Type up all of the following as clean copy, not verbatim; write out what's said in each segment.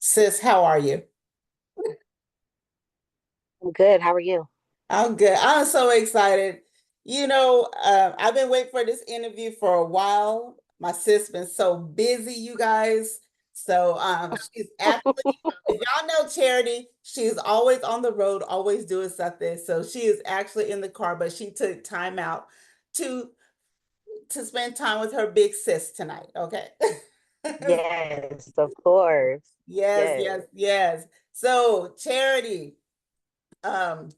Sis, how are you? I'm good. How are you? I'm good. I'm so excited. I've been waiting for this interview for a while. My sis been so busy, you guys. She's actually, if y'all know Charity, she's always on the road, always doing something. So she is actually in the car, but she took time out to to spend time with her big sis tonight. Okay. Yes, of course. Yes, Yes. yes, yes. So Charity, um,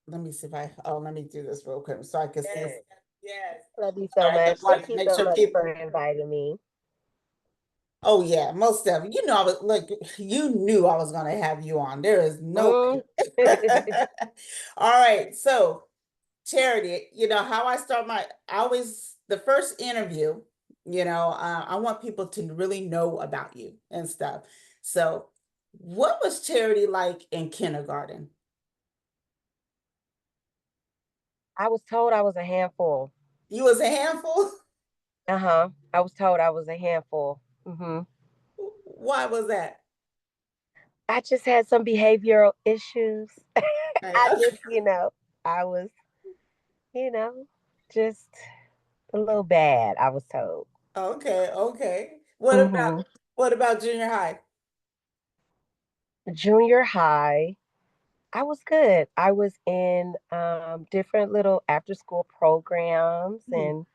let me see if let me do this real quick so I can see. Yes. Yes. Love you so All right, I much. want Thank to you make so sure much people. for inviting me. Oh yeah, most definitely. You know, I was like, you knew I was going to have you on. There is no Mm. way. All right, so Charity, how I start I always the first interview. I want people to really know about you and stuff. So, what was Charity like in kindergarten? I was told I was a handful. You was a handful. Uh-huh. I was told I was a handful. Why was that? I just had some behavioral issues. Right. I just, I was, you know, just a little bad, I was told. Okay, okay. hmm What about junior high? Junior high, I was good. I was in different little after school programs, Hmm. and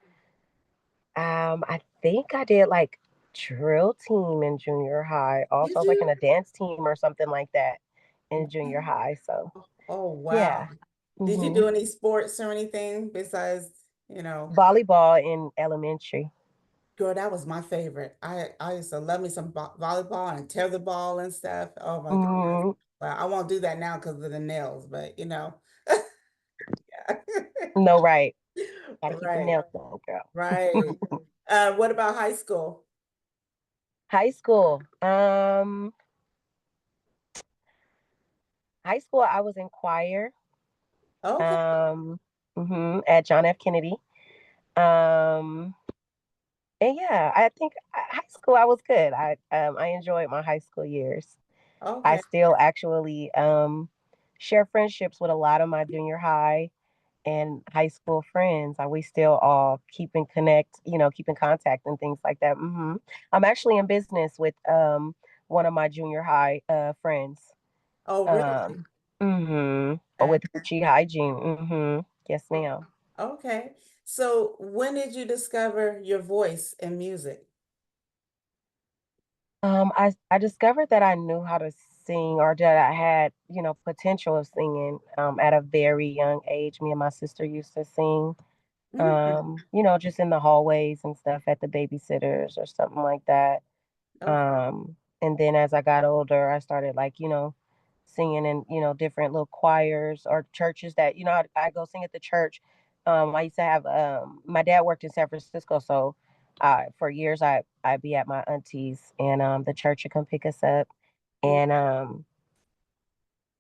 I think I did like drill team in junior high. Also, I Did was like in you? a dance team or something like that in junior high. So Oh, wow. yeah. Did you hmm do any sports or anything besides, you know, Volleyball in elementary. girl, that was my favorite. I used to love me some volleyball and tether ball and stuff. Oh my goodness. hmm Well, I won't do that now because of the nails, but yeah. No, right. Gotta keep the Right, nails done, right. girl. What about high school? High school. High school, I was in choir. Okay. Um, at John F. Kennedy. Um, and yeah, I think high school I was good. I enjoyed my high school years. I Okay. still actually share friendships with a lot of my junior high and high school friends. We still all keep in contact and things like that. I'm actually in business with one of my junior high friends. Oh, really? Um, Okay. with Gucci Hygiene. Yes, ma'am. Okay. So when did you discover your voice in music? I discovered that I knew how to sing or that I had, potential of singing at a very young age. Me and my sister used to sing, Mm, just in the hallways and stuff at the babysitters or something like that. okay. And then as I got older, I started like, singing in, different little choirs or churches that, I go sing at the church. I used to have my dad worked in San Francisco, so for years I'd be at my auntie's and the church would come pick us up Mm,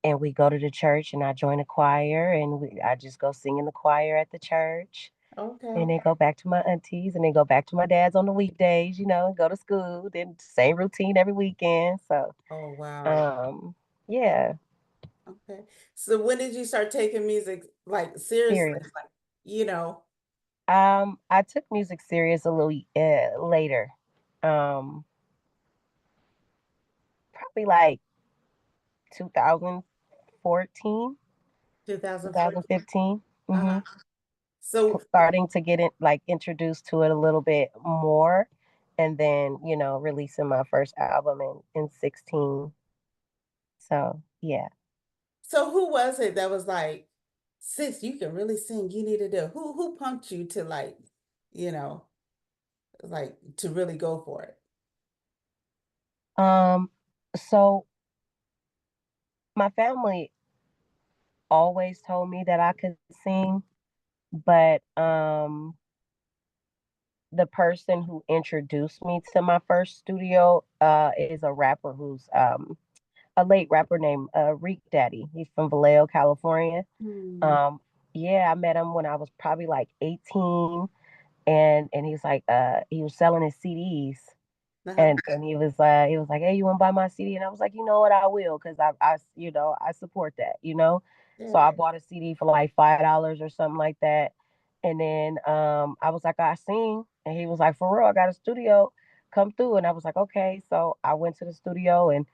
and we go to the church and I join a choir and I just go sing in the choir at the church okay. and then go back to my aunties and then go back to my dad's on the weekdays, and go to school, then same routine every weekend. So, Oh, wow. um, yeah, Okay. So when did you start taking music like seriously? serious. Like, you know, I took music serious a little later. Um, Probably like 2014, 2014. 2015. Uh-huh. So, Starting to get it like introduced to it a little bit more, and then releasing my first album in 16. So yeah. so who was it that was like, sis, you can really sing. You need to do. Who pumped you to you know, like to really go for it? Um, so my family always told me that I could sing, but the person who introduced me to my first studio is a rapper who's a late rapper named Reek Daddy. He's from Vallejo, California. Hmm. Um, yeah, I met him when I was probably like 18, and he's like he was selling his CDs, Uh-huh. And he was like, hey, you want to buy my CD? And I was like, you know what, I will, because I support that, you know. So Yeah. I bought a CD for like $5 or something like that. And then I was like, I sing, and he was like, for real, I got a studio, come through. And I was like, okay. So I went to the studio, and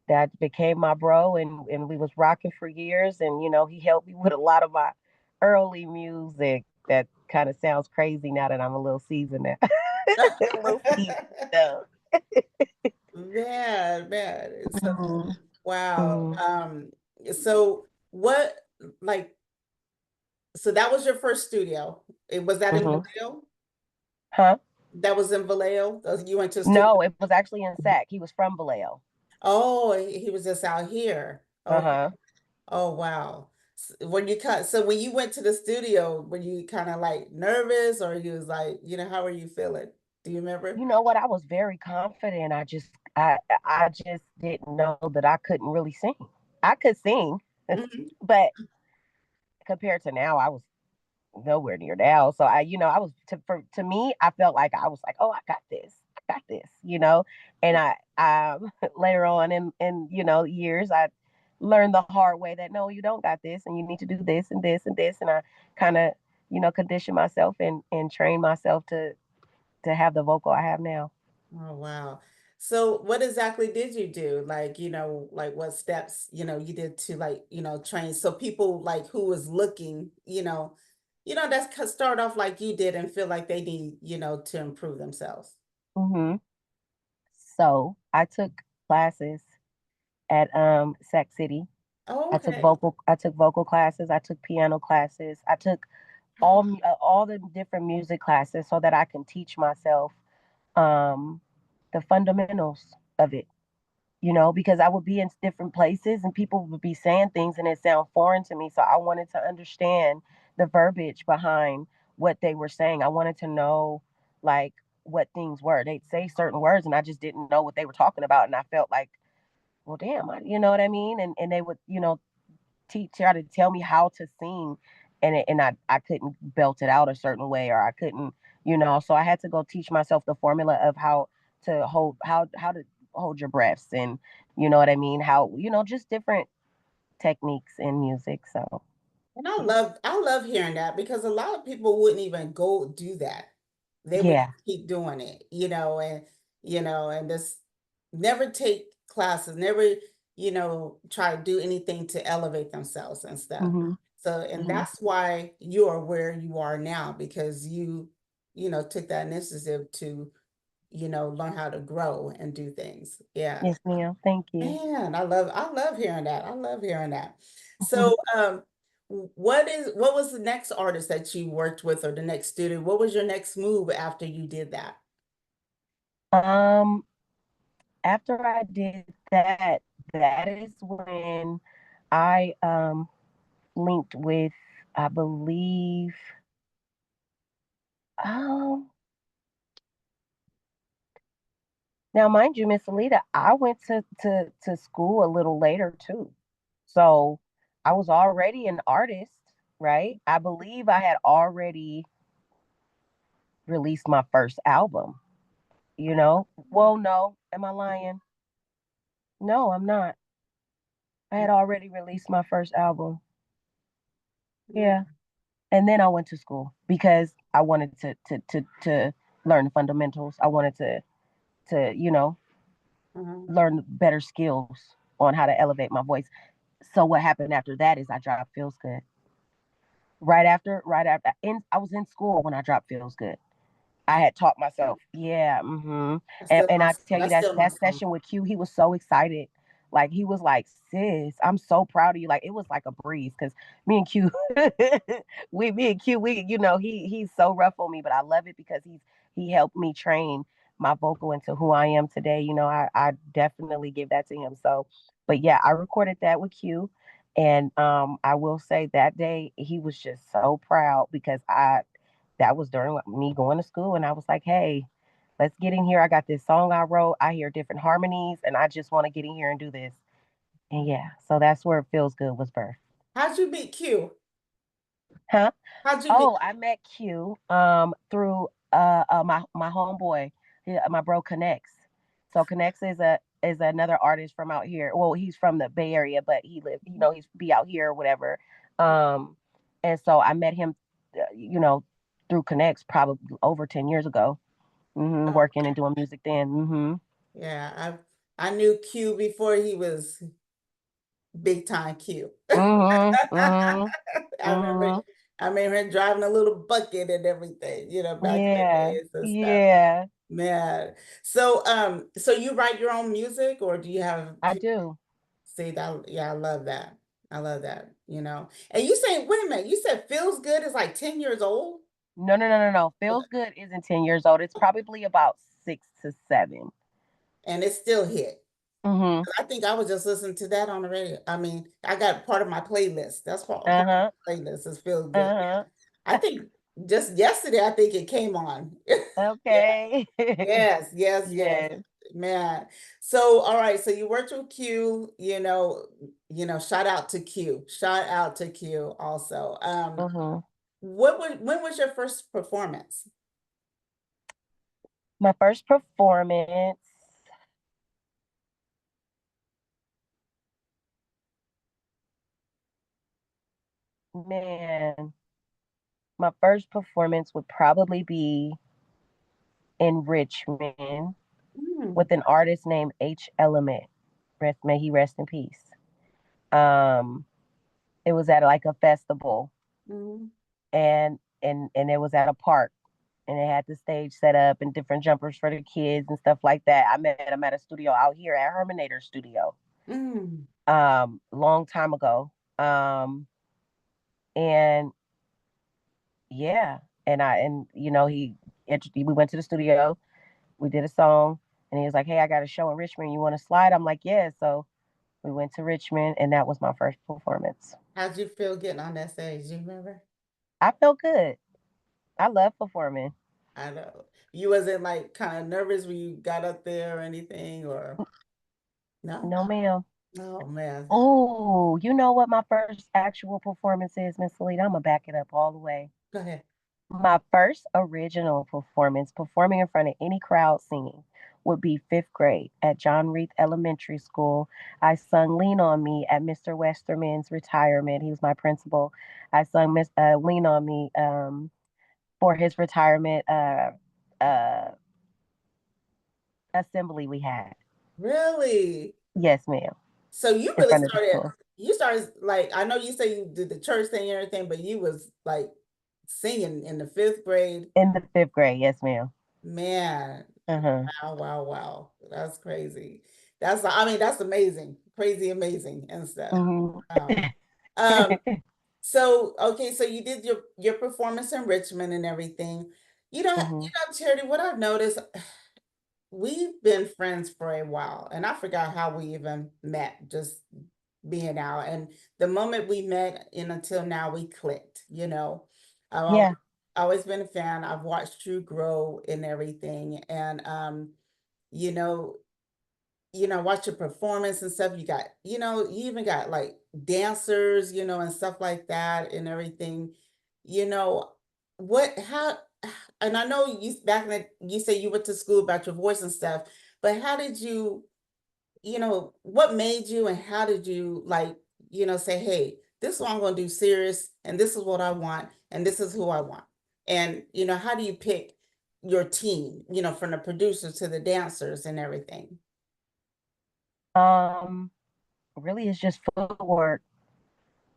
that became my bro, and we was rocking for years. And he helped me with a lot of my early music. That kind of sounds crazy now that I'm a little seasoned now. A little seasoned now. Man. So Mhm, wow. mhm, So what like so that was your first studio. It was that in mhm. Vallejo? Huh? That was in Vallejo? You went to a studio? No, it was actually in Sac. He was from Vallejo. Oh, he was just out here. Okay. Uh-huh. Oh wow. So when you went to the studio, were you kind of like nervous or you was like, how are you feeling? Do you remember? You know what? I was very confident. I just didn't know that I couldn't really sing. I could sing, Mhm. but compared to now, I was nowhere near now. So I was to me, I felt like I was like, oh, I got this, And later on in years, I learned the hard way that no, you don't got this, and you need to do this and this and this, and I kind of conditioned myself and trained myself to have the vocal I have now. Oh, wow. So what exactly did you do? Like, like what steps, you did to like, train so people like who was looking, that's start off like you did and feel like they need, to improve themselves. Hmm. So I took classes at Sac City. Oh, okay. I took vocal classes. I took piano classes. I took all the different music classes so that I can teach myself um, the fundamentals of it. Because I would be in different places and people would be saying things and it sound foreign to me. So I wanted to understand the verbiage behind what they were saying. I wanted to know like what things were. They'd say certain words and I just didn't know what they were talking about. And I felt like, well, damn, you know what I mean? And they would, try to tell me how to sing, and I couldn't belt it out a certain way, or I couldn't, so I had to go teach myself the formula of how to hold your breaths, and you know what I mean, how just different techniques in music. So And I love hearing that because a lot of people wouldn't even go do that. They would yeah. just keep doing it, and just never take classes, never, try to do anything to elevate themselves and stuff. Hmm. So, and Hmm. that's why you are where you are now because took that initiative to, learn how to grow and do things. Yeah. Yes, ma'am, thank you. Man, I love hearing that. I love hearing that. So, what was the next artist that you worked with or the next student? What was your next move after you did that? um After I did that, that is when I linked with, I believe, um now, mind you, Miss Alita, I went to school a little later too. So I was already an artist, right? I believe I had already released my first album, you know? Well, no, am I lying? No, I'm not. I had already released my first album. Mm, Yeah. And then I went to school because I wanted to learn the fundamentals. I wanted to mhm. learn better skills on how to elevate my voice. So what happened after that is I dropped Feels Good. Right after, I was in school when I dropped Feels Good. I had taught myself. Yeah. Hmm. That's And still and my I tell you that's that still my that song. session with Q, he was so excited. Like he was like, sis, I'm so proud of you. Like it was like a breeze because me and Q, me and Q, he's so rough on me, but I love it because he helped me train my vocal into who I am today. I definitely give that to him. So, but yeah, I recorded that with Q. And I will say that day he was just so proud because I that was during me going to school, and I was like, hey, let's get in here. I got this song I wrote. I hear different harmonies and I just want to get in here and do this. And yeah, so that's where It Feels Good was birthed. How'd you meet Q? Huh? How'd you meet? Oh, I met Q through my homeboy, my bro Connects. So Connects is another artist from out here. Well, he's from the Bay Area, but he live, he's be out here or whatever. Um, and so I met him, you know, through Connects probably over 10 years ago. Oh, Working and doing music then. yeah, I knew Q before he was big time Q. Mhm. Mhm. I remember Mhm. I remember him driving a little bucket and everything, back in the Yeah. days and stuff. Yeah. Man. So you write your own music or do you have I do. see that? Yeah, I love that. I love that. And you say, wait a minute, you said Feels Good is like 10 years old? No, no, no, no, no. Okay. Feels Good isn't 10 years old. It's probably about 6 to 7. And it's still hit. Mhm. I think I was just listening to that on the radio. I mean, I got part of my playlist. That's part of Uh-huh. my playlist is Feel Good. Uh-huh. I think just yesterday, I think it came on. Yeah. Okay. Yes, yes, yes. Yes. Man. So, all right. So you worked with Q, shout out to Q. Shout out to Q also. Mhm. When was your first performance? My first performance, man, my first performance would probably be in Richmond Mm, with an artist named H Element. May he rest in peace. Um, it was at like a festival, mm, and it was at a park, and it had the stage set up and different jumpers for the kids and stuff like that. I met him at a studio out here at Herminator Studio, mm. long time ago. And yeah, and we went to the studio, we did a song, and he was like, "Hey, I got a show in Richmond. You want to slide?" I'm like, "Yeah." So we went to Richmond, and that was my first performance. How'd you feel getting on that stage? Do you remember? I felt good. I love performing. I know. You wasn't like kind of nervous when you got up there or anything, or no? No, ma'am. Oh man. Oh, you know what my first actual performance is, Miss Salita? I'm gonna back it up all the way. Go ahead. My first original performance, performing in front of any crowd singing, would be fifth grade at John Reith Elementary School. I sung Lean on Me at Mr. Westerman's retirement. He was my principal. I sung Lean on Me for his retirement uh, assembly we had. Really? Yes, ma'am, So you in really front of the started, school. you started like, I know you say you did the church thing and everything, but you was like singing in the fifth grade. In the fifth grade, yes, ma'am. Man, Uh-huh. wow, wow, wow. That's crazy. That's amazing. Crazy amazing and stuff. Hmm. Wow. Um, so okay, so you did your performance in Richmond and everything. Hmm. Charity, what I've noticed, we've been friends for a while, and I forgot how we even met, just being out. And the moment we met and until now, we clicked. I've always, Yeah. always been a fan. I've watched you grow and everything. And you know, watch your performance and stuff. You even got like dancers, and stuff like that and everything. You know, how, and I know you back in you say you went to school about your voice and stuff, but how did what made you and how did you like, say, hey, this is what I'm going to do serious and this is what I want and this is who I want. And, how do you pick your team, from the producers to the dancers and everything? Um, Really, it's just footwork.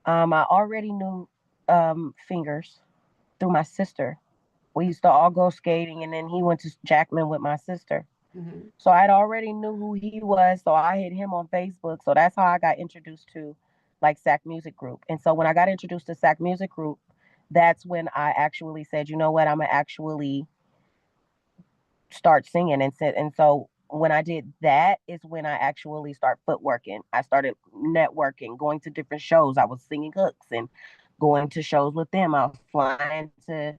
I already knew Fingers through my sister. We used to all go skating, and then he went to Jackman with my sister. Mhm. So I'd already knew who he was. So I hit him on Facebook. So that's how I got introduced to like Sac Music Group. And so when I got introduced to Sac Music Group, that's when I actually said, you know what, I'm gonna actually start singing and said, and so when I did that is when I actually start footworking. I started networking, going to different shows. I was singing hooks and going to shows with them. I was flying to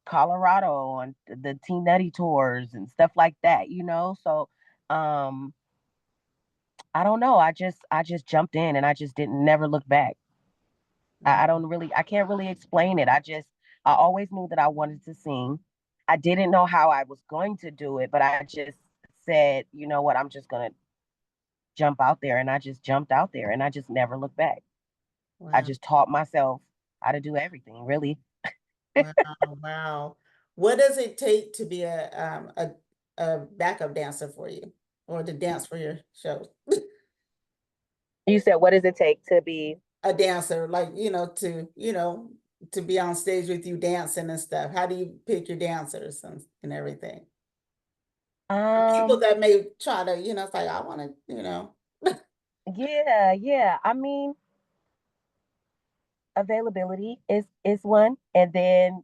Colorado on the Teen Nutty tours and stuff like that. So um I don't know. I just jumped in and I just didn't never look back. I can't really explain it. I always knew that I wanted to sing. I didn't know how I was going to do it, but I just said, you know what, I'm just gonna jump out there, and I just jumped out there, and I just never looked back. I Wow. just taught myself how to do everything, really. Wow. Wow. What does it take to be a backup dancer for you or to dance for your show? You said, what does it take to be? A dancer, like, to be on stage with you dancing and stuff. How do you pick your dancers and everything? For people Um, that may try to, it's like, I want to, yeah, yeah. I mean, availability is one, and then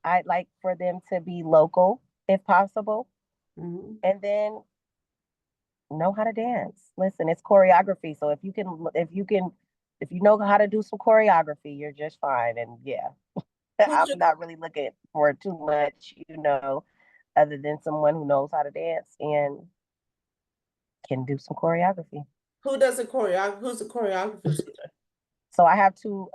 I'd like for them to be local if possible, Mhm. and then know how to dance. Listen, it's choreography, so if you know how to do some choreography, you're just fine. And yeah, Who's I'm your, not really looking for too much, other than someone who knows how to dance and can do some choreography. who does the choreography? Who's the choreographer, Cedar? So I have two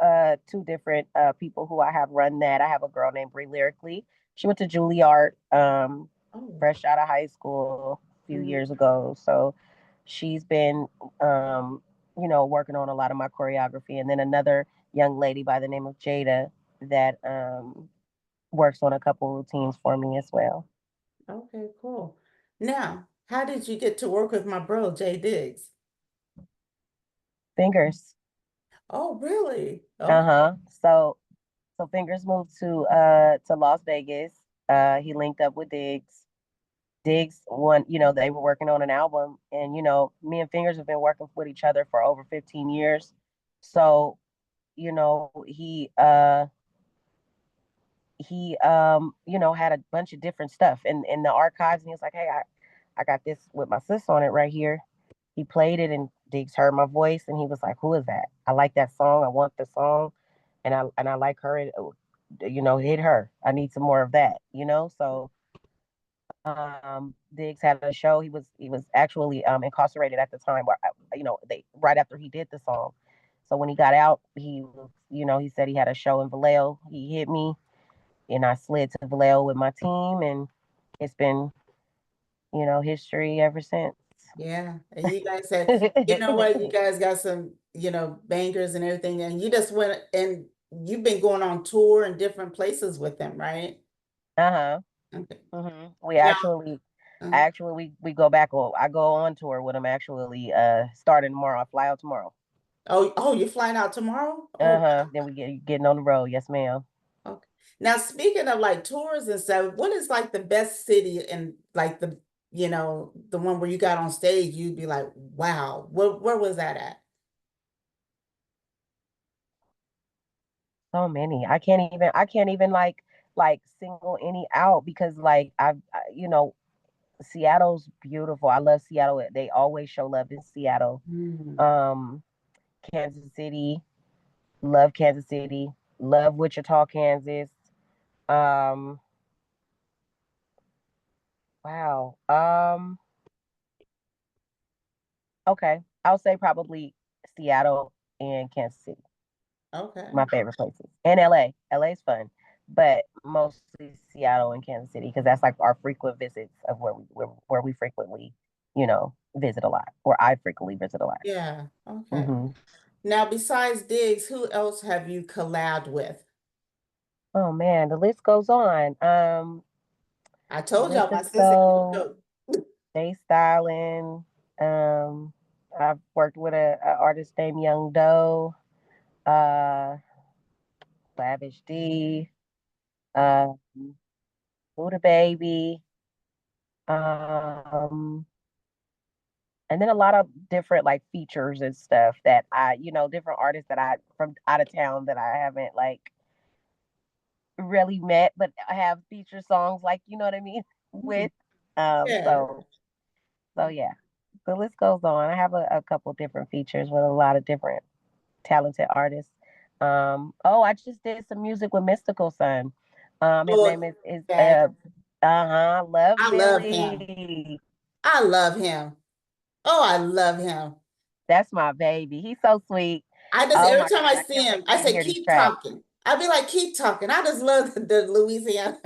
different people who I have run that. I have a girl named Brie Lyrically. She went to Juilliard, Oh, fresh out of high school a few mhm. years ago. So she's been working on a lot of my choreography. And then another young lady by the name of Jada that works on a couple routines for me as well. Okay, cool. Now, how did you get to work with my bro, Jay Diggs? Fingers. Oh, really? Okay. Uh-huh. So Fingers moved to Las Vegas. He linked up with Diggs one, they were working on an album, and me and Fingers have been working with each other for over 15 years. So, he had a bunch of different stuff in the archives, and he was like, "Hey, I got this with my sis on it right here." He played it, and Diggs heard my voice, and he was like, "Who is that? I like that song. I want the song, and I like her. Hit her. I need some more of that. So Diggs had a show. He was actually incarcerated at the time where they right after he did the song. So when he got out, he said he had a show in Vallejo. He hit me, and I slid to Vallejo with my team, and it's been history ever since. Yeah. And you guys said, you know what, you guys got some, bangers and everything, and you just went and you've been going on tour in different places with them, right? Uh-huh. Okay. We Now, uh, actually we go back. Well, I go on tour with them actually. Starting tomorrow. I fly out tomorrow. you're flying out tomorrow? Oh, Uh-huh. Then we getting on the road. Yes, ma'am. okay. Now, speaking of like tours and stuff, what is like the best city and like the one where you got on stage, you'd be like, wow, where was that at? So many. I can't even like single any out because like Seattle's beautiful. I love Seattle. They always show love in Seattle. Mm, Um, Kansas City, love Kansas City, love Wichita, Kansas. Um, wow. Okay. I'll say probably Seattle and Kansas City. okay. My favorite places. And LA. LA's fun. But mostly Seattle and Kansas City because that's like our frequent visits of where we frequently, visit a lot. Where I frequently visit a lot. Yeah, okay. Hmm. Now, besides Diggs, who else have you collabed with? Oh man, the list goes on. I The told list y'all my is sister can so cook. Jay Styling. Um, I've worked with a artist named Young Doe, uh, Lavish D, uh, Buddha Baby, um, and then a lot of different like features and stuff that different artists that I from out of town that I haven't like really met, but I have feature songs like what I mean Mhm. with. Yeah. So yeah, the list goes on. I have a couple different features with a lot of different talented artists. I just did some music with Mystical Son. His Oh, name is that Love I love him. Millie. I love him. Oh, I love him. That's my baby. He's so sweet. I just Oh every my time God, I I see can't him, wait for I you to say, hear these keep tracks. talking. I'd be like, keep talking. I just love the Louisiana.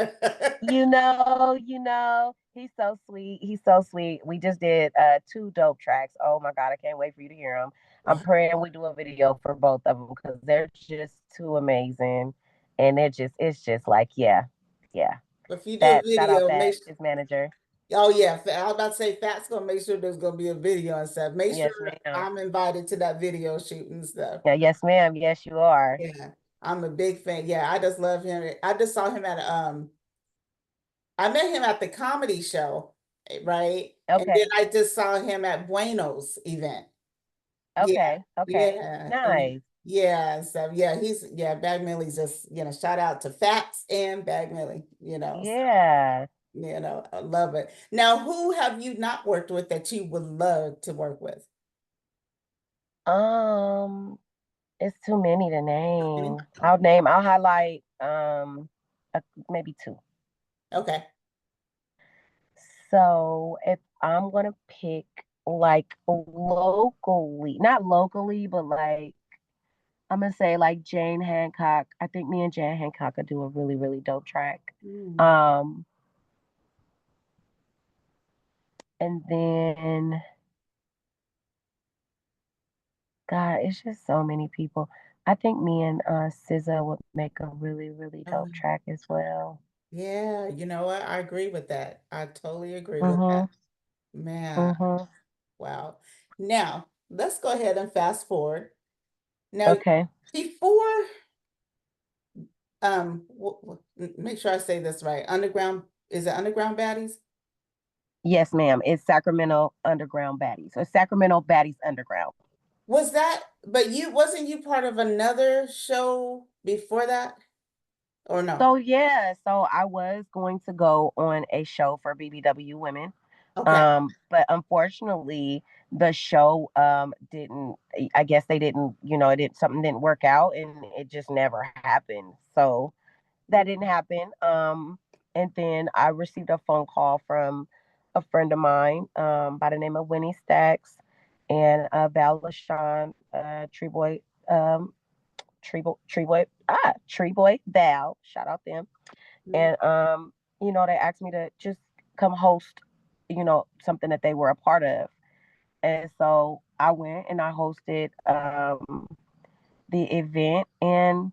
He's so sweet. He's so sweet. We just did two dope tracks. Oh my God, I can't wait for you to hear them. I'm Wow. praying we do a video for both of them because they're just too amazing. And it's just like, yeah, yeah. If you do a That shout out video, that his manager. oh yeah, I was about to say Fat's gonna make sure there's gonna be a video and stuff. Make sure Yes, ma'am. I'm invited to that video shoot and stuff. Yeah, yes, ma'am. Yes, you are. Yeah, I'm a big fan. Yeah, I just love him. I just saw him at I met him at the comedy show, right? And then Okay. I just saw him at Bueno's event. Yeah, Okay. Okay. yeah, and Nice. yeah, so yeah, Bag Millie's just, shout out to Fats and Bag Millie, Yeah. I love it. Now, who have you not worked with that you would love to work with? Um, it's too many to Any? name. I'll highlight maybe two. Okay. So if I'm gonna pick like locally, not locally, but like I'm gonna say like Jane Hancock. I think me and Jane Hancock could do a really, really dope track. Mm. Um, and then God, it's just so many people. I think me and SZA would make a really, really dope Um, track as well. yeah, you know what? I agree with that. I totally agree with Mm-hmm. that. Man, Mm-hmm. wow. Now, let's go ahead and fast forward. Now, Okay. before, make sure I say this right. Is it Underground Baddies? Yes, ma'am. It's Sacramento Underground Baddies or Sacramento Baddies Underground. But wasn't you part of another show before that? Or no? So yeah, so I was going to go on a show for BBW women. Okay. But unfortunately the show didn't, I guess they didn't, it didn't, something didn't work out and it just never happened. So that didn't happen. And then I received a phone call from a friend of mine by the name of Winnie Stacks and Val LaShawn, um, Tree Boy Val, shout out them. Mhm. And they asked me to just come host, something that they were a part of. And so I went and I hosted the event and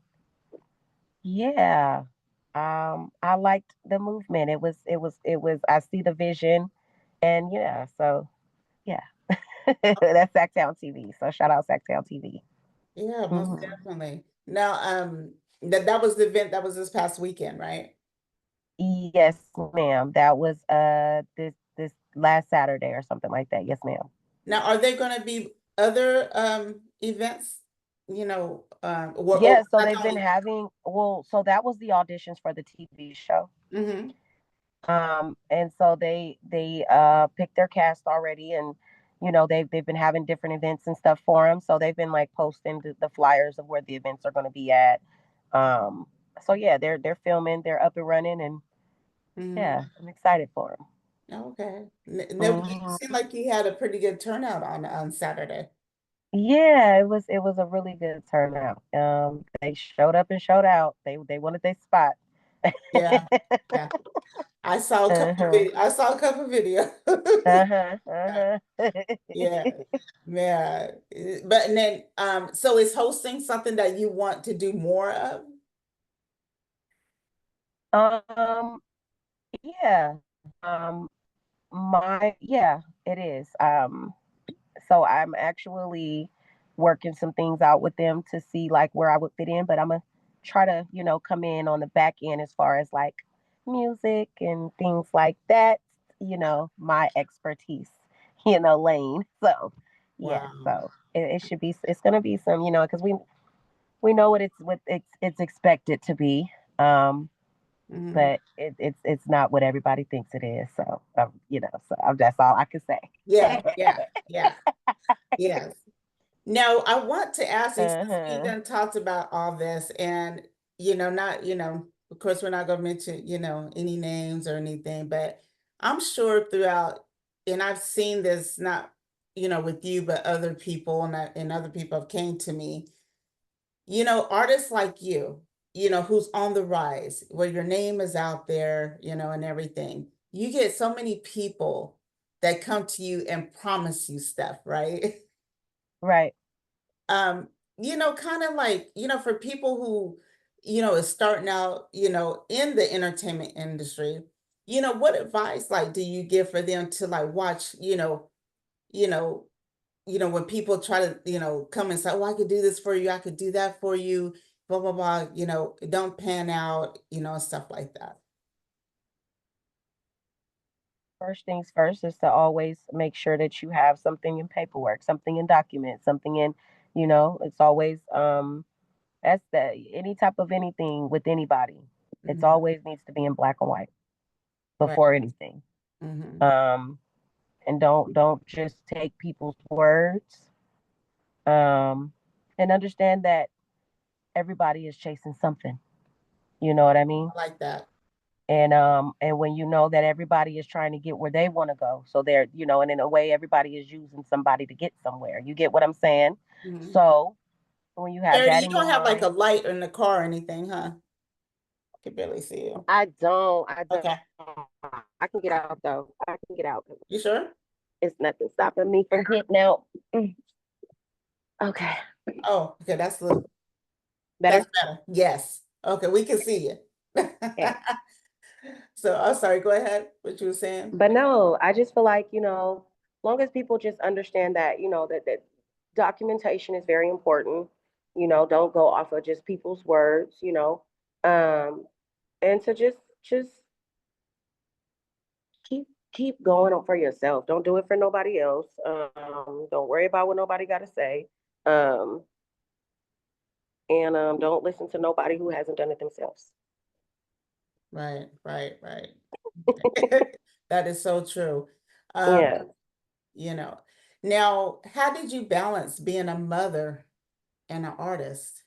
yeah, I liked the movement. It was I see the vision and yeah, so yeah. That's Sacktown TV. So shout out Sacktown TV. Yeah, most Hmm. definitely. Now, that was the event that was this past weekend, right? Yes, ma'am. That was this last Saturday or something like that. Yes, ma'am. Now, are there going to be other events? Yeah, so Not they've been only. having, well, so that was the auditions for the TV show. Hmm. And so they picked their cast already, and they've been having different events and stuff for them. So they've been like posting the flyers of where the events are going to be at. Um, so yeah, they're filming, they're up and running, and Hmm. yeah, I'm excited for Okay. No, you them. seem like you had a pretty good turnout on Saturday. Yeah, it was a really good turnout. They showed up and showed out. They wanted their spot. Yeah, yeah. Uh-huh. I saw a couple of videos. Uh-huh. Uh-huh. Yeah, yeah. But and then so is hosting something that you want to do more of? Um, yeah. Um, yeah, it is. So I'm actually working some things out with them to see like where I would fit in, but I'm gonna try to, come in on the back end as far as like music and things like that, my expertise, lane. So yeah, Wow. so it should be it's gonna be some, because we know what it's expected to be. Um, Mhm. but it's not what everybody thinks it is. So that's all I can say. Yeah, yeah, yeah, yes. Now, I want to ask you, since we Uh-huh. done talked about all this, and not, of course, we're not going to mention, any names or anything, but I'm sure throughout, and I've seen this not, with you, but other people, and other people have came to me, artists like you. who's on the rise, where your name is out there, and everything, you get so many people that come to you and promise you stuff, right? Right. Um, kind of like, for people who, is starting out, in the entertainment industry, what advice like do you give for them to like watch, you know, when people try to, come and say, oh, I could do this for you, I could do that for you, blah, blah, blah, it don't pan out, stuff like that. First things first is to always make sure that you have something in paperwork, something in documents, something in, it's always that's the any type of anything with anybody. It's Mhm. always needs to be in black and white Right. before anything. Hmm. Um and don't just take people's words. Um and understand that everybody is chasing something. You know what I mean? I like that. And when you know that everybody is trying to get where they want to go, so they're, and in a way everybody is using somebody to get somewhere. You get what I'm saying? Hmm. So when you have Charity, that you in your don't have like a mind, light in the car or anything, huh? I can barely see you. I don't Okay. I can get out though. I can get out. You sure? It's nothing stopping me from getting out. Okay. Oh, okay. That's Better? better. Yes. Okay, we can see you. Yeah. So I'm sorry, go ahead. What you were saying? But no, I just feel like, long as people just understand that, that documentation is very important, don't go off of just people's words, um, and to just keep keep going on for yourself. Don't do it for nobody else. Don't worry about what nobody got to say. Um, and don't listen to nobody who hasn't done it themselves. Right, right, right. That is so true. Um, Yeah. you know. Now, how did you balance being a mother and an artist?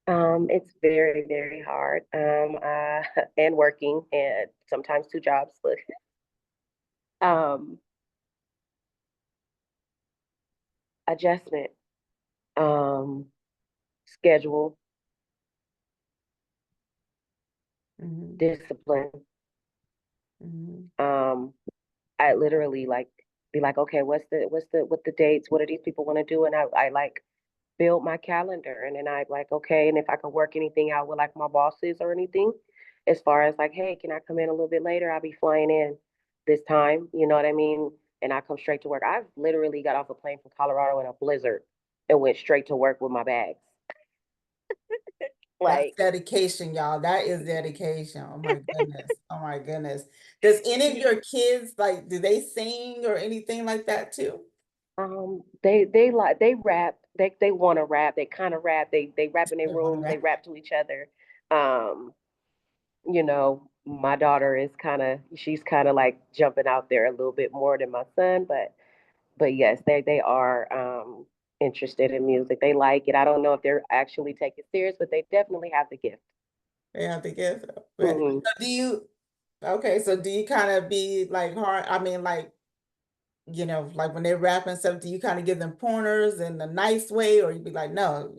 It's very, very hard. And working and sometimes two jobs, but um, adjustment, um, schedule, Hmm. discipline. Hmm. Um, I literally like be like, okay, what the dates? What do these people want to do? And I like build my calendar, and then I like, okay, and if I can work anything out with like my bosses or anything, as far as like, hey, can I come in a little bit later? I'll be flying in this time, you know what I mean? And I come straight to work. I've literally got off a plane from Colorado in a blizzard and went straight to work with my bags. That's Like, dedication, y'all. That is dedication. Oh my goodness. Oh my goodness. Does any of your kids like, do they sing or anything like that too? they rap. They want to rap. They kind of rap. They rap in their They want to rooms. They rap. rap to each other. Um, my daughter is she's kind of like jumping out there a little bit more than my son, but yes, they are interested in music. They like it. I don't know if they're actually taking it serious, but they definitely have the gift. They have to get. Hmm. So do you, okay, so do you kind of be like hard? I mean, like, like when they rap and stuff, do you kind of give them pointers in a nice way, or you be like, no,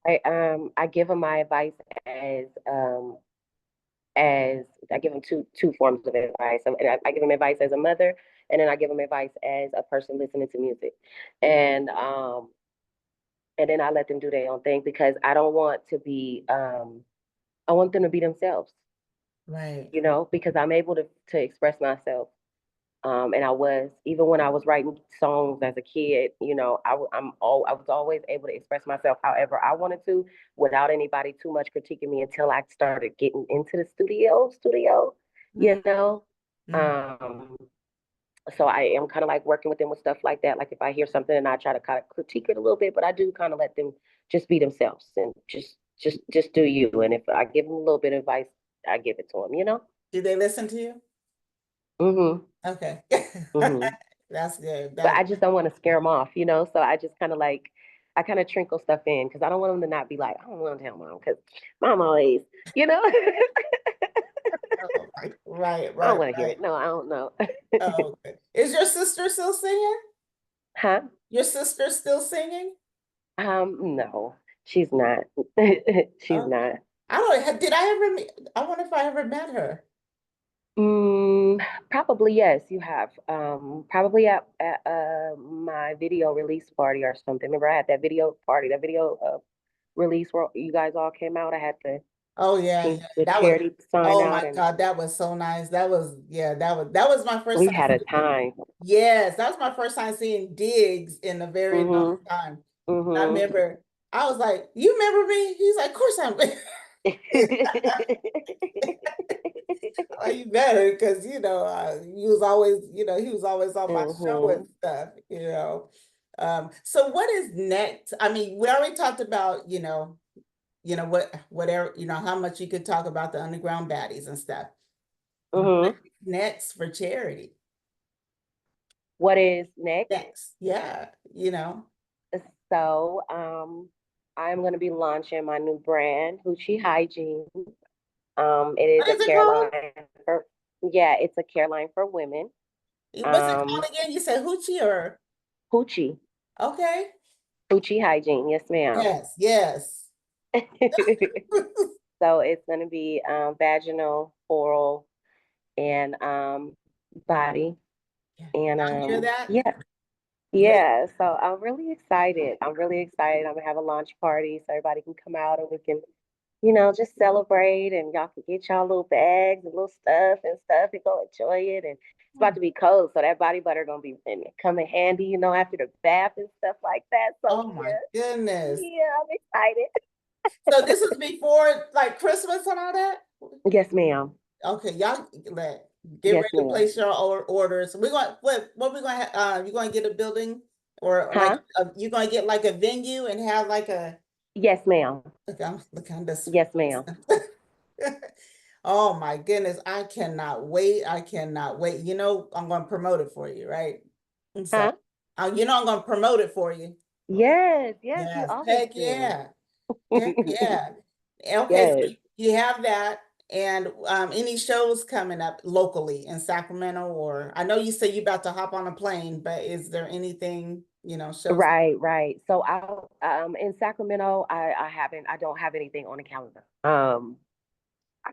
I give them my advice as I give them two forms of advice. I give them advice as a mother, and then I give them advice as a person listening to music, and um and then I let them do their own thing because I don't want to be I want them to be themselves, Right. because I'm able to express myself. And I was, even when I was writing songs as a kid, I was always able to express myself however I wanted to without anybody too much critiquing me until I started getting into the studio, you know. Mm-hmm. Um, so I am kind of like working with them with stuff like that. Like if I hear something and I try to kind of critique it a little bit, but I do kind of let them just be themselves and just do you. And if I give them a little bit of advice, I give it to them. Do they listen to you? Mm-hmm. Okay. Mm-hmm. That's good. But That I just don't want to scare them off. So I just kind of like, I kind of trinkle stuff in because I don't want them to not be like, I don't want to tell mom because mom always, you know, oh, right, I don't right, want to hear right. it. No, I don't know. Oh, okay. Is your sister still singing? Huh? Your sister still singing? No. She's not. She's Okay. not. I don't, did I ever I wonder if I ever met her. Mm, probably yes, you have. Probably at my video release party or something. Remember, I had that video party, that video release where you guys all came out. I had Oh yeah, yeah. the That was, charity sign oh out, my and God, that was so nice. That was, yeah, that was my first we time had a seeing, time. yes, that was my first time seeing Diggs in a very long Mm-hmm. time. I Mm-hmm. remember, I was like, you remember me? He's like, of course I'm. Oh, you better, because he was always, he was always on my show Mm-hmm. and stuff. So what is next? I mean, we already talked about, whatever, how much you could talk about the underground baddies and stuff. What's Mm-hmm. next for charity? What is next? Next, yeah, So, I'm going to be launching my new brand, Hoochie Hygiene. It is what a is it called? yeah, it's a care line for women. What's it Um, called again? You said hoochie or Hoochie, okay? Hoochie Hygiene. Yes, ma'am. Yes, yes. So it's going to be vaginal, oral, and body. Yeah. And Y'all hear that? yeah, yeah. So I'm really excited. I'm really excited. I'm gonna have a launch party so everybody can come out and we can, just celebrate and y'all can get y'all little bags and little stuff and go enjoy it. And it's about to be cold, so that body butter gonna be come in handy, after the bath and stuff like that. So Oh my yeah, goodness. yeah, I'm excited. So this is before like Christmas and all that? Yes, ma'am. Okay, y'all get Yes, ready to ma'am. place your orders. We're going, what we gonna have, you gonna get a building or like Huh? you gonna get like a venue and have like a Yes, ma'am. look on this. Yes, ma'am. Oh my goodness, I cannot wait. I cannot wait. I'm gonna promote it for you, right? And so Huh? I'm gonna promote it for you. Yes, yes, you Yes, always heck do. yeah. Heck yeah. Okay, so Yes. you have that. And any shows coming up locally in Sacramento, or I know you said you about to hop on a plane, but is there anything, shows? Right, right. So I in Sacramento, I don't have anything on the calendar. I'm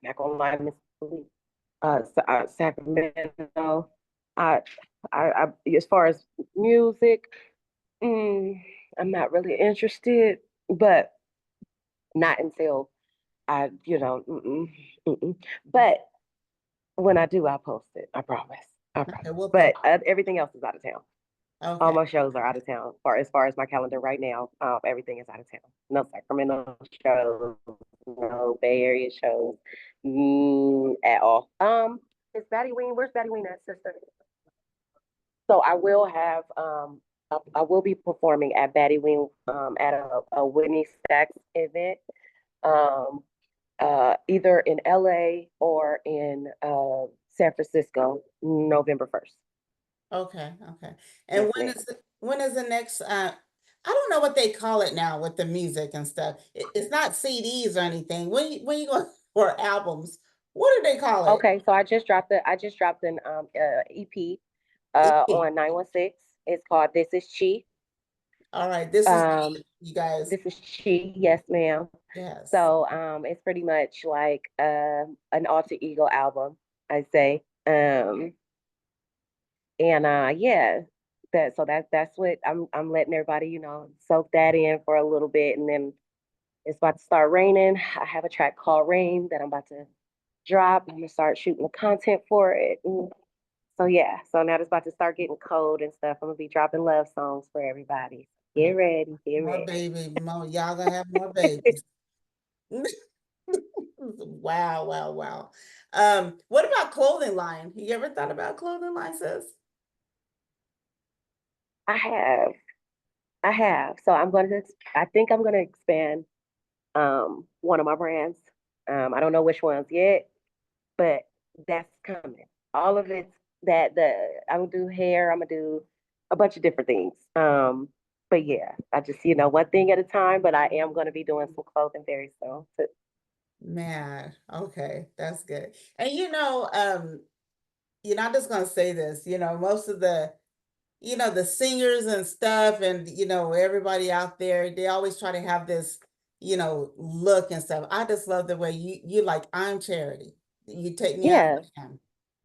not gonna lie, Miss Lee. Sacramento. I, I as far as music, mm, I'm not really interested, but not until mm-mm, mm-mm. But when I do, I'll post it. I promise. I Okay, promise. we'll But post. everything else is out of town. All Okay. my shows are out of town. As far as my calendar right now, everything is out of town. No Sacramento shows, no Bay Area shows, at all. Is Batty Ween? Where's Batty Ween at, sister? So I will have I will be performing at Batty Ween at a Whitney Stacks event. Um, either in LA or in San Francisco, November 1st. Okay. Okay. And Yes, ma'am. when is the next I don't know what they call it now with the music and stuff. It's not CDs or anything. When you go for albums, what do they call it? Okay, so I just dropped an EP EP. on 916. It's called This Is Chi. All right, this is Um, me, you guys. this is Chi, yes, ma'am. Yes. So it's pretty much like an alter ego album, I say. And yeah, that's what I'm letting everybody, soak that in for a little bit, and then it's about to start raining. I have a track called Rain that I'm about to drop. I'm gonna start shooting the content for it. So yeah, so now it's about to start getting cold and stuff. I'm gonna be dropping love songs for everybody. Get ready, get More ready. baby, more y'all gonna have more babies. Wow, wow, wow. What about clothing line? You ever thought about clothing line, sis? I have, I have. So I think I'm gonna expand one of my brands. I don't know which ones yet, but that's coming. All of it's that the I'm gonna do hair. I'm gonna do a bunch of different things. But yeah, I just one thing at a time. But I am gonna be doing some clothing very soon. So, Man, okay, that's good. And I'm just gonna say this, most of the singers and stuff, and everybody out there, they always try to have this look and stuff. I just love the way you like, I'm Charity. You take me out Yeah. of the gym.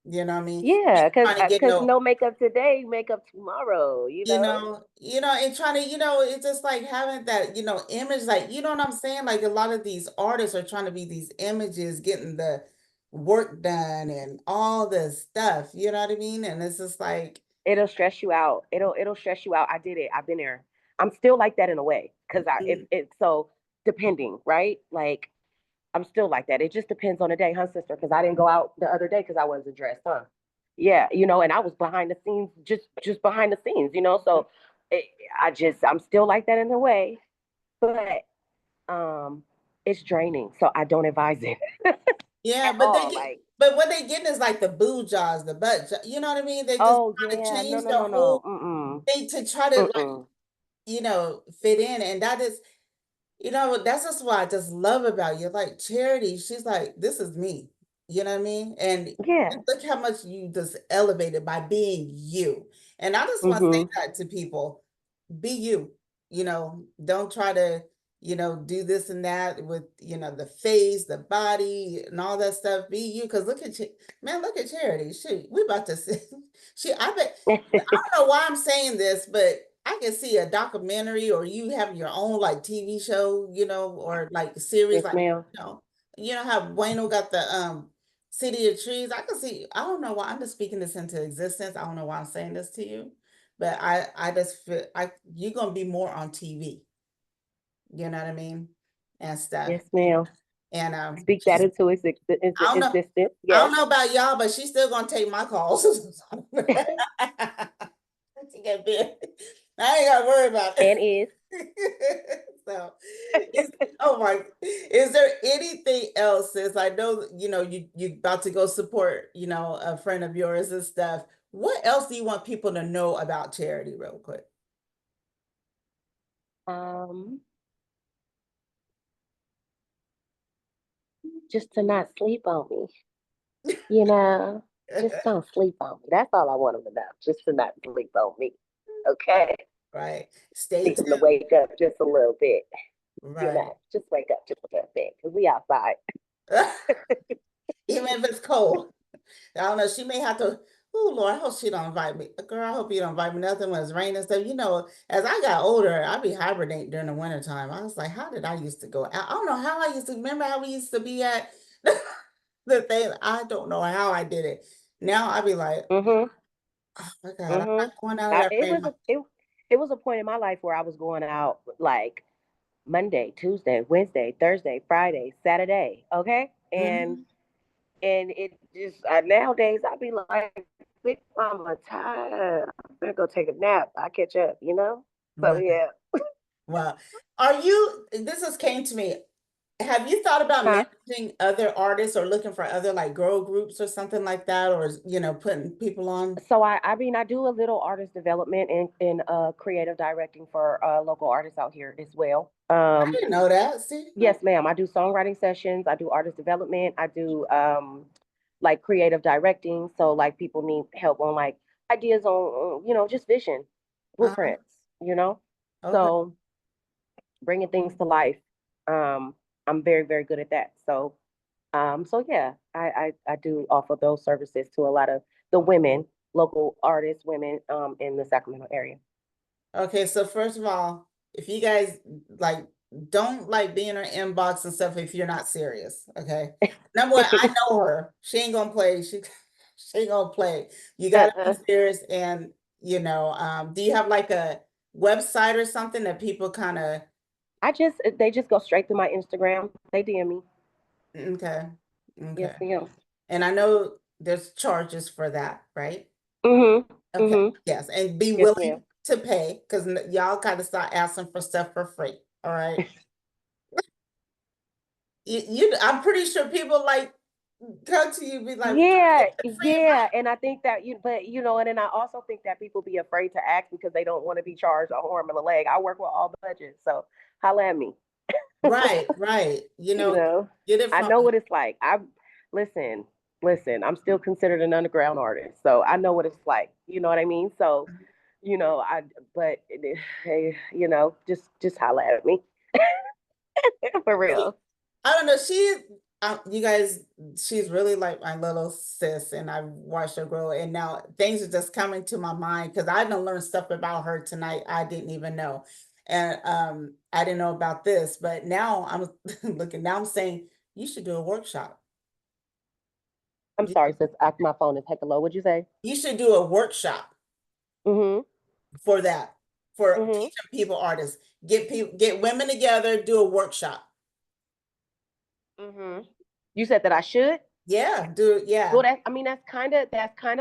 You know what I mean? Yeah, Trying to get cause no, no makeup today, makeup tomorrow, you know? and trying to, it's just like having that, image, like, you know what I'm saying? Like a lot of these artists are trying to be these images, getting the work done and all this stuff. You know what I mean? And it's just like, It'll stress you out. It'll stress you out. I did it. I've been there. I'm still like that in a way, cause if mm, it's so depending, right? Like I'm still like that. It just depends on the day, huh, sister? Because I didn't go out the other day because I wasn't dressed, huh? Yeah, and I was behind the scenes, just behind the scenes, So it, I'm still like that in a way, but um, it's draining, so I don't advise it yeah, at but all. Like, but what they getting is like the boo jaws, the you know what I mean? They just oh trying to yeah, no, change no, the no, whole no, mm, thing to try to like, mm, fit in. And that is, that's just what I just love about you. Like Charity, she's like, this is me. You know what I mean? And yeah, look how much you just elevated by being you. And I just want to say mm-hmm. that to people, be you. Don't try to, do this and that with, the face, the body, and all that stuff. Be you. Because look at you, man, look at Charity. We about to see. I bet, I don't know why I'm saying this, but I can see a documentary or you have your own like TV show, or like series Yes, like, ma'am. how Bueno got the City of Trees. I can see, I don't know why I'm just speaking this into existence. I don't know why I'm saying this to you, but I just feel you're gonna be more on TV, you know what I mean? And stuff. Yes, ma'am. And Speak that into I don't know, existence. I Yes, don't know about y'all, but she's still gonna take my calls. She got big. I ain't gotta worry about and it. is. So, oh my, is there anything else? Since I know, you about to go support, a friend of yours and stuff. What else do you want people to know about Charity, real quick? Um, just to not sleep on me. Just don't sleep on me. That's all I want them to know. Just to not sleep on me. Okay. Right. Stay Need them to tuned. wake up just a little bit. Right. Just wake up just a little bit because we outside. Even if it's cold. I don't know. She may have to. Oh Lord, I hope she don't invite me. Girl, I hope you don't invite me. Nothing when it's raining and stuff. As I got older, I be hibernating during the wintertime. I was like, how did I used to go out? I don't know how I used to remember how we used to be at the thing. I don't know how I did it. Now I be like, Mm-hmm. oh my God, I'm Mm-hmm. not going out of that It rain. was it was a point in my life where I was going out like Monday, Tuesday, Wednesday, Thursday, Friday, Saturday. Okay. Mhm. And it just nowadays I be like, "Big mama tired. I better go take a nap. I catch up. So Right. yeah. Well, this has came to me. Have you thought about Huh? managing other artists or looking for other like girl groups or something like that, or putting people on? So I mean I do a little artist development and creative directing for local artists out here as well. I didn't know that. See? Yes, ma'am. I do songwriting sessions. I do artist development. I do like creative directing. So like people need help on like ideas on just vision, Uh, blueprints. You know, okay. so bringing things to life. Um, I'm very very good at that. So yeah, I do offer those services to a lot of the women, local artists, women in the Sacramento area. Okay, so first of all, if you guys like don't like being in her inbox and stuff if you're not serious. Okay. Number one, I know her. She ain't gonna play. She ain't gonna play. You gotta be Uh-uh. serious and do you have like a website or something that people kind of They just go straight to my Instagram. They DM me. okay. Yes, Okay. ma'am. And I know there's charges for that, right? Mhm. Okay. Mhm. Yes. And be Yes, ma'am. willing to pay because y'all kind of start asking for stuff for free. All right. I'm pretty sure people like come to you be like, "Can I Yeah, get the free yeah, and I think that but and then I also think that people be afraid to ask because they don't want to be charged a arm and a leg. I work with all budgets, so holla at me. right, right. you know, Get it I from know what it's like. Listen, listen. I'm still considered an underground artist, so I know what it's like. You know what I mean? So, I but hey, just holla at me. For real. I don't know. You guys, she's really like my little sis, and I've watched her grow. And now things are just coming to my mind because I done learned stuff about her tonight I didn't even know. And I didn't know about this, but now I'm looking, now I'm saying you should do a workshop. I'm sorry, sis. My phone is heck low. What'd you say? You should do a workshop Mm-hmm. for that, for Mm-hmm. teaching people artists. Get women together, do a workshop. Mm-hmm. You said that I should? Yeah, do it. Well, Yeah. that's kind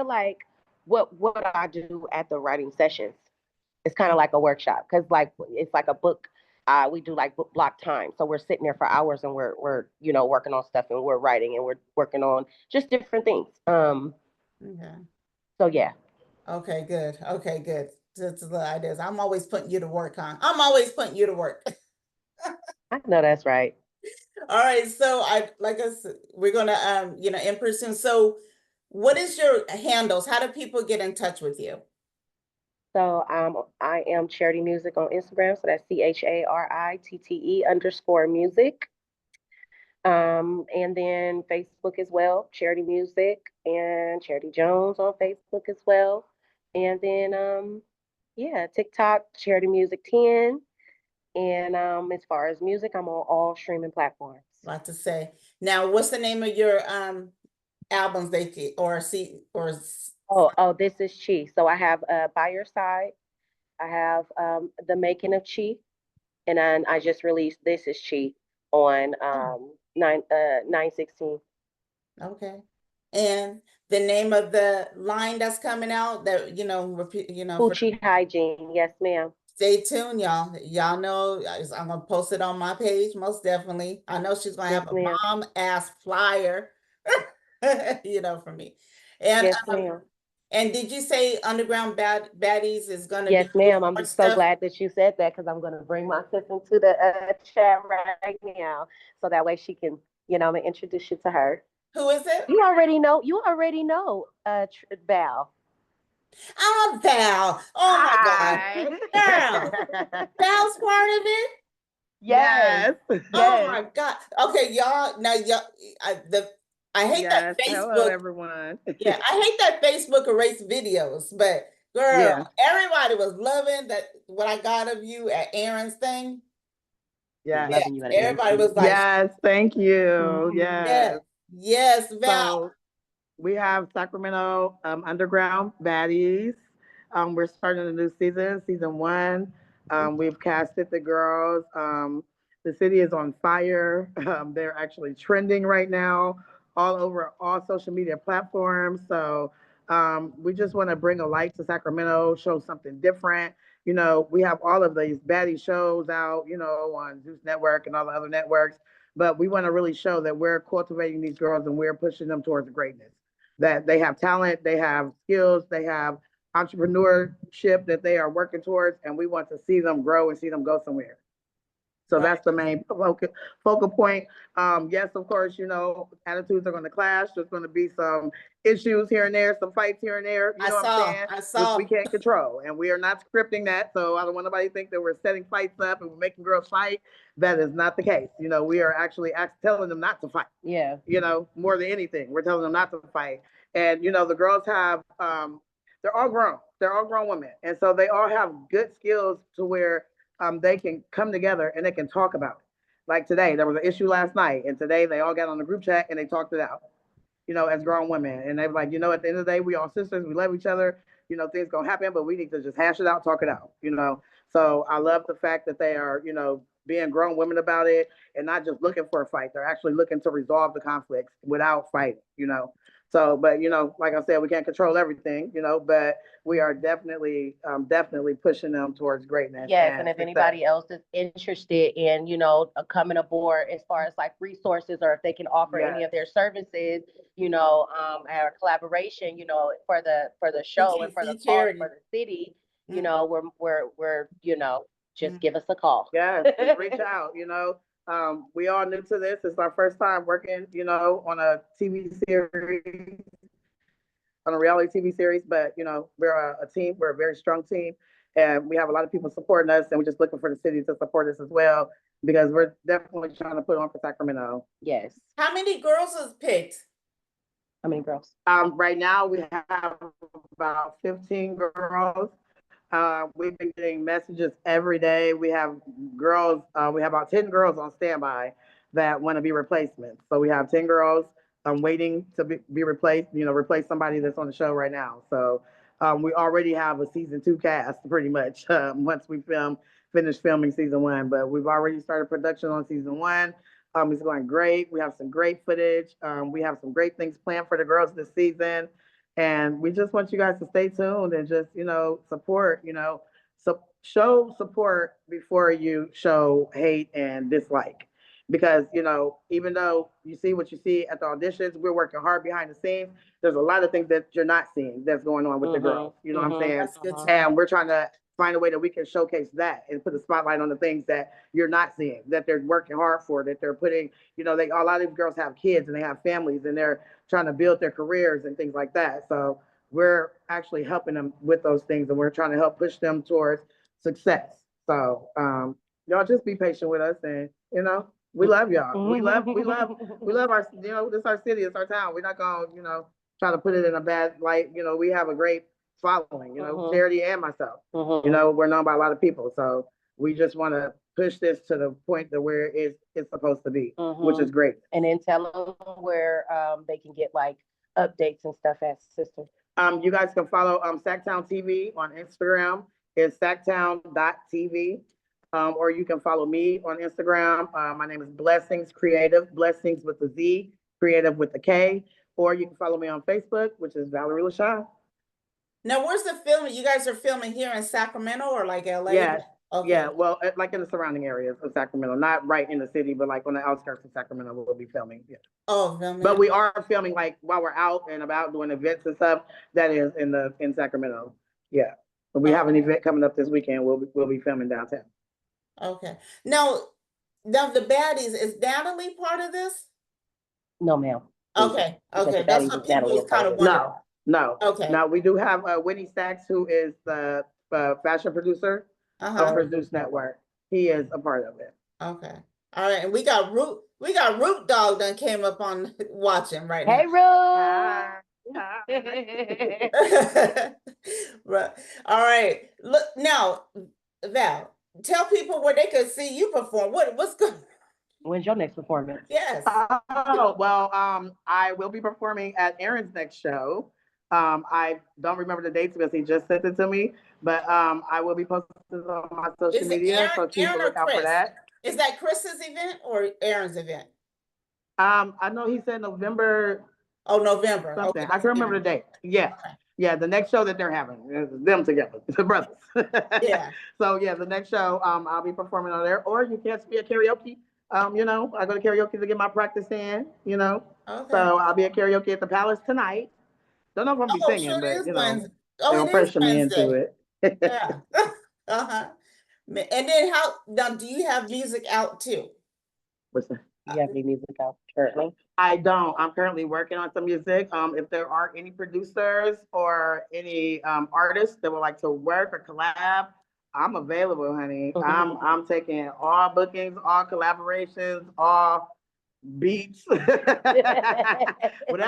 of like what I do at the writing sessions. It's kind of like a workshop because like it's like a book. We do like book block time, so we're sitting there for hours and we're working on stuff and we're writing and we're working on just different things. Okay. So yeah, Okay, good. Okay, good. That's the ideas. I'm always putting you to work, huh? I'm always putting you to work. I know that's right. All right. So I like I said, we're gonna in person. So what is your handles? How do people get in touch with you? So I am Charity Music on Instagram. So that's CHARITTE_music. And then Facebook as well, Charity Music and Charity Jones on Facebook as well. And then yeah, TikTok, Charity Music 10. And as far as music, I'm on all streaming platforms. Like to say. Now, what's the name of your albums they or see or Oh, this is Chi. So I have By Your Side. I have The Making of Chi. And then I just released This is Chi on 9/16. okay. And the name of the line that's coming out that repeat, for Coochie Hygiene. Yes, ma'am. stay tuned, y'all. Y'all know I'm gonna post it on my page, most definitely. I know she's gonna Yes, have a ma'am. bomb ass flyer, for me. And Yes, ma'am. and did you say Underground Baddies is gonna be Yes, doing ma'am. more I'm so stuff? glad that you said that because I'm going to bring my sister to the chat right now, so that way she can, I'm gonna introduce you to her. Who is it? You already know. You already know. Val. Oh, Val. Oh my God, Hi. girl, Val's part of it. Yes. Oh Yes. my God. Okay, y'all. Now, y'all, I hate that Yes. Hello, Facebook. everyone. Yeah, I hate that Facebook erased videos, but girl, Yeah. everybody was loving that what I got of you at Aaron's thing. She's Yes. Yes, loving you at Aaron's everybody thing. was like, Yes. Thank you. yes, Yes. yes, Val. So we have Sacramento Underground Baddies. We're starting a new season, season one. We've casted the girls. The city is on fire. They're actually trending right now all over all social media platforms. So we just want to bring a light to Sacramento, show something different. We have all of these baddie shows out, on Zeus Network and all the other networks, but we want to really show that we're cultivating these girls and we're pushing them towards greatness, that they have talent, they have skills, they have entrepreneurship that they are working towards, and we want to see them grow and see them go somewhere. So Right. that's the main focal point. Yes, of course, attitudes are going to clash. There's going to be some issues here and there, some fights here and there, you I know what I'm saw, saying? I Which we saw. can't control. And we are not scripting that. So I don't want nobody to think that we're setting fights up and we're making girls fight. That is not the case. We are actually telling them not to fight. Yeah. More than anything, we're telling them not to fight. And, the girls have, they're all grown. They're all grown women. And so they all have good skills to where they can come together and they can talk about it. Like today, there was an issue last night, and today they all got on the group chat and they talked it out, as grown women. And they were like, at the end of the day, we all sisters, we love each other, things gonna happen, but we need to just hash it out, talk it out. So I love the fact that they are, being grown women about it and not just looking for a fight. They're actually looking to resolve the conflicts without fighting. So, but like I said, we can't control everything, but we are definitely pushing them towards greatness. Yes, And and if success. anybody else is interested in, coming aboard as far as like resources or if they can offer any Yes. of their services, our collaboration, for the show and for the cause Charity. for the city, Mm. we're just Mm. give us a call. Yes, just reach out. We all new to this. It's our first time working, on a TV series, on a reality TV series. But we're a team. We're a very strong team, and we have a lot of people supporting us. And we're just looking for the city to support us as well. because we're definitely trying to put on for Sacramento. Yes. How many girls is picked? How many girls? Right now we have about 15 girls. We've been getting messages every day. We have girls, we have about 10 girls on standby that want to be replacements. So we have 10 girls waiting to be replaced, replace somebody that's on the show right now. So we already have a season 2 cast pretty much once we finish filming season 1. But we've already started production on season 1. It's going great. We have some great footage. We have some great things planned for the girls this season. And we just want you guys to stay tuned and just, support, so show support before you show hate and dislike. Because, even though you see what you see at the auditions, we're working hard behind the scenes. There's a lot of things that you're not seeing that's going on with the girls. You know what I'm saying? That's good. And we're trying to find a way that we can showcase that and put a spotlight on the things that you're not seeing, that they're working hard for, that they're putting, a lot of these girls have kids and they have families and they're trying to build their careers and things like that. So we're actually helping them with those things and we're trying to help push them towards success. So y'all just be patient with us and, we love y'all. We love our, this is our city, it's our town. We're not gonna, try to put it in a bad light. We have a great following, Charity and myself. We're known by a lot of people. So we just want to push this to the point to where it's supposed to be, which is great. And then tell them where they can get like updates and stuff as sister. You guys can follow Sacktown TV on Instagram. It's sacktown.tv. Or you can follow me on Instagram. My name is Blessings Creative, Blessings with a Z, Creative with a K. Or you can follow me on Facebook, which is Valerie LaShawn. Now, where's the filming? You guys are filming here in Sacramento or like LA? Yeah. Okay. Yeah, well, like in the surrounding areas of Sacramento, not right in the city, but like on the outskirts of Sacramento, we'll be filming. Yeah. Oh, filming. But we are filming like while we're out and about doing events and stuff. That is in Sacramento. Yeah. But we have an event coming up this weekend. We'll be filming downtown. Okay. Now the Baddies, is Natalie part of this? No, ma'am. Okay. Okay. That's what people was kind of wondering. No. Okay. Now we do have Whitney Stacks, who is the fashion producer of Produce Network. He is a part of it. Okay. All right. And we got Root Dog that came up on watching right now. Hey, Root. Right. All right. Look now, Val, tell people where they could see you perform. What's good? When's your next performance? Yes. Oh, well, I will be performing at Aaron's next show. I don't remember the dates because he just sent it to me, but I will be posting it on my social media, so keep a lookout for that. Is that Chris's event or Aaron's event? I know he said November. Oh, November. Something. Okay. I can't remember the date. Yeah. Okay. Yeah, the next show that they're having is them together, the brothers. Yeah. So yeah, the next show, I'll be performing on there, or you can catch me at karaoke. I go to karaoke to get my practice in, Okay. So I'll be at karaoke at the Palace tonight. Don't know if I'm gonna be singing, but they'll pressure me into it. Yeah. And then now do you have music out too? What's that? Do you have any music out currently? I don't. I'm currently working on some music. If there are any producers or any artists that would like to work or collab, I'm available, honey. I'm taking all bookings, all collaborations, all beats. Whatever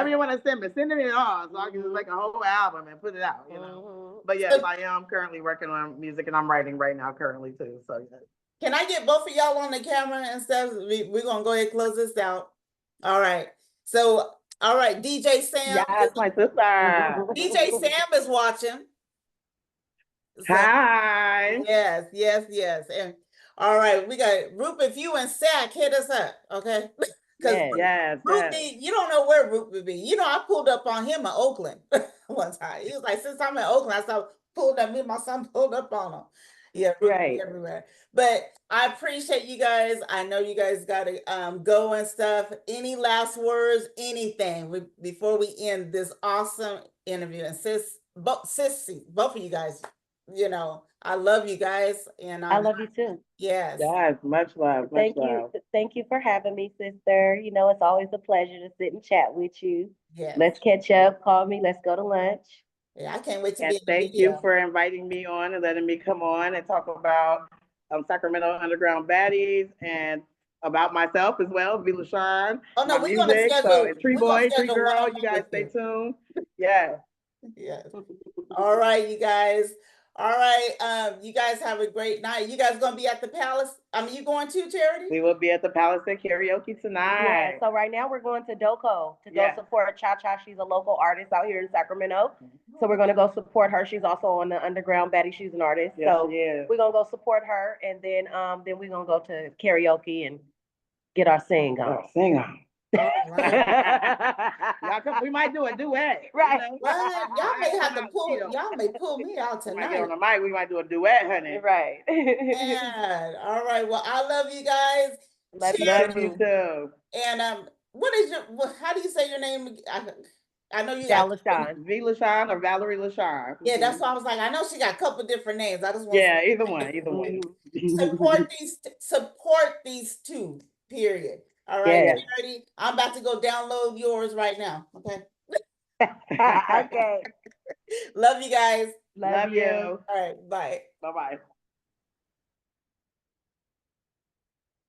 you want to send me, send it all so I can just make a whole album and put it out, But yes, I am currently working on music and I'm writing right now currently too. So yeah. Can I get both of y'all on the camera and stuff? We're gonna go ahead and close this out. All right. So, all right, DJ Sam. Yes, my sister. DJ Sam is watching. So, hi. Yes. And all right, we got Roop. If you and Sack, hit us up, okay? Yes. You don't know where Roop would be. I pulled up on him in Oakland one time. He was like, since I'm in Oakland, I pulled up. Me and my son pulled up on him. Yeah, right. Everywhere. But I appreciate you guys. I know you guys got to go and stuff. Any last words? Anything before we end this awesome interview? And both of you guys. I love you guys, and I love you too. Yes. Yes, much love. Thank you for having me, sister. It's always a pleasure to sit and chat with you. Yeah. Let's catch up. Call me. Let's go to lunch. Yeah, I can't wait to be. Thank you for inviting me on and letting me come on and talk about Sacramento Underground Baddies, and about myself as well, V. LaShawn, Oh no, my music. So it's Tree we're gonna Boy, Tree schedule Girl. You one-on-one guys with stay you. tuned. Yeah. Yes. All right, you guys. All right. You guys have a great night. You guys gonna be at the Palace? I mean, you going to, Charity? We will be at the Palace at karaoke tonight. Yeah, so right now we're going to Doco to go support Cha Cha. She's a local artist out here in Sacramento. So we're going to go support her. She's also on the Underground Betty. She's an artist. Yes, so she is. we're going to go support her, and then we're going to go to karaoke and get our sing on. Sing on. Right. We might do a duet. Right. You know? Well, y'all may have to pull. Y'all may pull me out We might get on tonight. the mic. We might do a duet, honey. Right. Yeah. All right. Well, I love you guys. Love you too. And what is your? How do you say your name? I know you Val got LaShawn. V. LaShawn or Valerie LaShawn. Yeah, that's why I was like, I know she got a couple different names. I just want either one, either one. support these two. Period. All right, Yes. Charity, I'm about to go download yours right now. Okay. Okay. Love you guys. Love you. All right. Bye. Bye-bye.